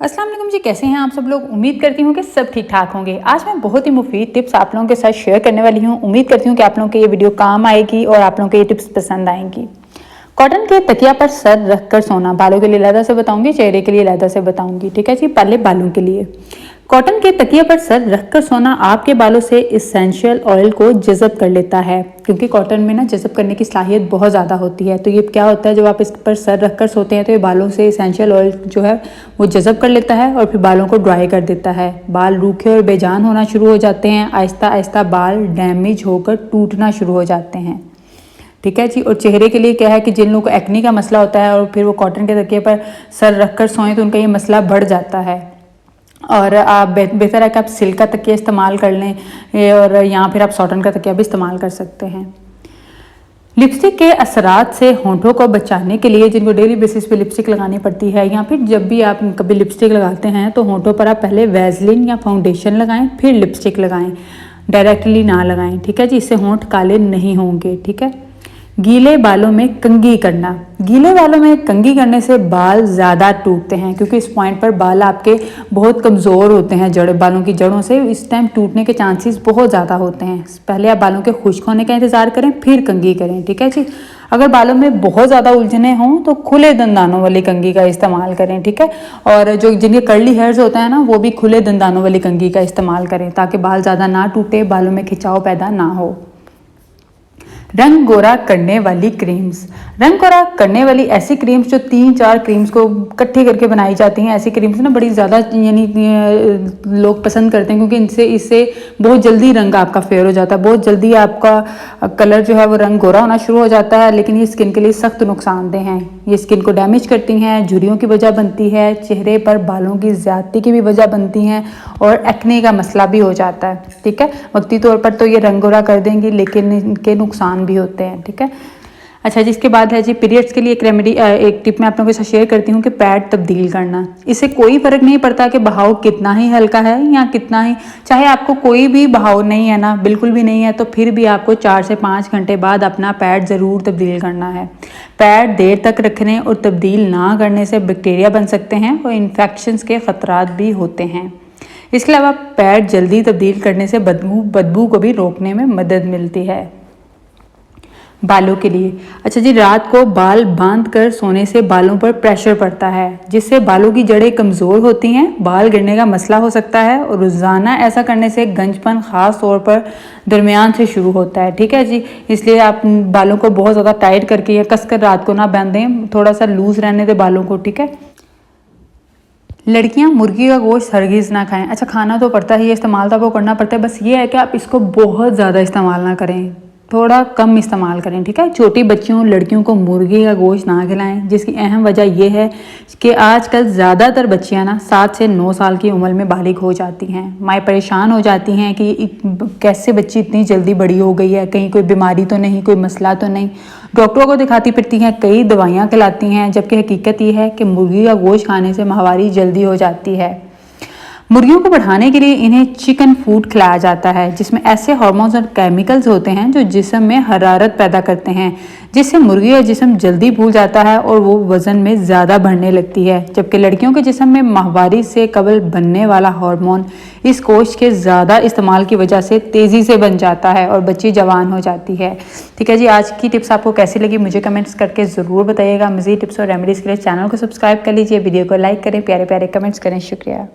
अस्सलाम वालेकुम जी, कैसे हैं आप सब लोग। उम्मीद करती हूँ कि सब ठीक ठाक होंगे। आज मैं बहुत ही मुफीद टिप्स आप लोगों के साथ शेयर करने वाली हूँ। उम्मीद करती हूँ कि आप लोगों को ये वीडियो काम आएगी और आप लोगों को ये टिप्स पसंद आएंगी। कॉटन के तकिया पर सर रखकर सोना, बालों के लिए अलग से बताऊंगी, चेहरे के लिए अलग से बताऊंगी। ठीक है जी, पहले बालों के लिए। कॉटन के तकिया पर सर रखकर सोना आपके बालों से इसेंशियल ऑयल को जज़ब कर लेता है, क्योंकि कॉटन में ना जज़ब करने की सलाहियत बहुत ज़्यादा होती है। तो ये क्या होता है, जब आप इस पर सर रखकर सोते हैं तो ये बालों से इसेंशियल ऑयल जो है वो जज़ब कर लेता है और फिर बालों को ड्राई कर देता है। बाल रूखे और बेजान होना शुरू हो जाते हैं। आहिस्ता आहिस्ता बाल डैमेज होकर टूटना शुरू हो जाते हैं। ठीक है जी। और चेहरे के लिए क्या है कि जिन लोगों को एक्ने का मसला होता है और फिर वो कॉटन के तकिए पर सर रखकर सोएं तो उनका ये मसला बढ़ जाता है। और आप बेहतर है कि आप सिल्क का तकिया इस्तेमाल कर लें और या फिर आप कॉटन का तकिया भी इस्तेमाल कर सकते हैं। लिपस्टिक के असरात से होंठों को बचाने के लिए, जिनको डेली बेसिस पे लिपस्टिक लगानी पड़ती है या फिर जब भी आप कभी लिपस्टिक लगाते हैं तो होंठों पर आप पहले वैसलीन या फाउंडेशन लगाएं, फिर लिपस्टिक लगाएं, डायरेक्टली ना लगाएं। ठीक है जी, इससे होंठ काले नहीं होंगे। ठीक है। गीले बालों में कंघी करना। गीले बालों में कंघी करने से बाल ज़्यादा टूटते हैं, क्योंकि इस पॉइंट पर बाल आपके बहुत कमज़ोर होते हैं। बालों की जड़ों से इस टाइम टूटने के चांसेस बहुत ज़्यादा होते हैं। पहले आप बालों के खुश्क होने का इंतज़ार करें, फिर कंघी करें। ठीक है जी। अगर बालों में बहुत ज़्यादा उलझने हों तो खुले दंदानों वाली कंघी का इस्तेमाल करें। ठीक है। और जो जिनके कर्ली हेयर्स होते हैं ना, वो भी खुले दंदानों वाली कंघी का इस्तेमाल करें, ताकि बाल ज़्यादा ना टूटे, बालों में खिंचाव पैदा ना हो। रंग गोरा करने वाली क्रीम्स। रंग गोरा करने वाली ऐसी क्रीम्स जो 3-4 क्रीम्स को इकट्ठे करके बनाई जाती हैं, ऐसी क्रीम्स ना बड़ी ज़्यादा यानी लोग पसंद करते हैं, क्योंकि इससे बहुत जल्दी रंग आपका फेयर हो जाता है, बहुत जल्दी आपका कलर जो है वो रंग गोरा होना शुरू हो जाता है। लेकिन ये स्किन के लिए सख्त नुकसानदेह हैं। ये स्किन को डैमेज करती हैं, झुर्रियों की वजह बनती है, चेहरे पर बालों की ज़्यादती की भी वजह बनती हैं और एक्ने का मसला भी हो जाता है। ठीक है। वक्ती तौर पर तो ये रंग गोरा कर देंगी, लेकिन इनके नुकसान भी होते हैं। ठीक है। अच्छा जी, इसके बाद है जी पीरियड्स के लिए एक रेमेडी, एक टिप मैं आप लोगों के साथ शेयर करती हूँ कि पैड तब्दील करना। इससे कोई फ़र्क नहीं पड़ता कि बहाव कितना ही हल्का है या कितना ही, चाहे आपको कोई भी बहाव नहीं है ना, बिल्कुल भी नहीं है, तो फिर भी आपको 4 से 5 घंटे बाद अपना पैड ज़रूर तब्दील करना है। पैड देर तक रखने और तब्दील ना करने से बैक्टीरिया बन सकते हैं और इन्फेक्शंस के ख़तरात भी होते हैं। इसके अलावा पैड जल्दी तब्दील करने से बदबू को भी रोकने में मदद मिलती है। बालों के लिए, अच्छा जी, रात को बाल बांध कर सोने से बालों पर प्रेशर पड़ता है, जिससे बालों की जड़ें कमज़ोर होती हैं, बाल गिरने का मसला हो सकता है। और रोज़ाना ऐसा करने से गंजपन ख़ास तौर पर दरमियान से शुरू होता है। ठीक है जी। इसलिए आप बालों को बहुत ज़्यादा टाइट करके या कसकर रात को ना बांधें, थोड़ा सा लूज़ रहने दें बालों को। ठीक है। लड़कियां मुर्गी का गोश्त हरगिज़ ना खाएं। अच्छा, खाना तो पड़ता ही है, इस्तेमाल तो आपको करना पड़ता है, बस ये है कि आप इसको बहुत ज़्यादा इस्तेमाल ना करें, थोड़ा कम इस्तेमाल करें। ठीक है। छोटी बच्चियों लड़कियों को मुर्गी का गोश्त ना खिलाएं, जिसकी अहम वजह यह है कि आजकल ज़्यादातर बच्चियां ना 7 से 9 साल की उम्र में बालिग हो जाती हैं। माएँ परेशान हो जाती हैं कि कैसे बच्ची इतनी जल्दी बड़ी हो गई है, कहीं कोई बीमारी तो नहीं, कोई मसला तो नहीं। डॉक्टरों को दिखाती फिरती हैं, कई दवाइयाँ खिलाती हैं, जबकि हकीकत ये है कि मुर्गी का गोश्त खाने से माहवारी जल्दी हो जाती है। मुर्गियों को बढ़ाने के लिए इन्हें चिकन फूड खिलाया जाता है, जिसमें ऐसे हार्मोन्स और केमिकल्स होते हैं जो जिस्म में हरारत पैदा करते हैं, जिससे मुर्गी का जिस्म जल्दी फूल जाता है और वो वज़न में ज़्यादा बढ़ने लगती है। जबकि लड़कियों के जिस्म में माहवारी से कबल बनने वाला हार्मोन इस गोश्त के ज़्यादा इस्तेमाल की वजह से तेज़ी से बन जाता है और बच्ची जवान हो जाती है। ठीक है जी। आज की टिप्स आपको कैसी लगी मुझे कमेंट्स करके ज़रूर बताइएगा। मज़ीद टिप्स और रेमेडीज़ के लिए चैनल को सब्सक्राइब कर लीजिए, वीडियो को लाइक करें, प्यारे प्यारे कमेंट्स करें। शुक्रिया।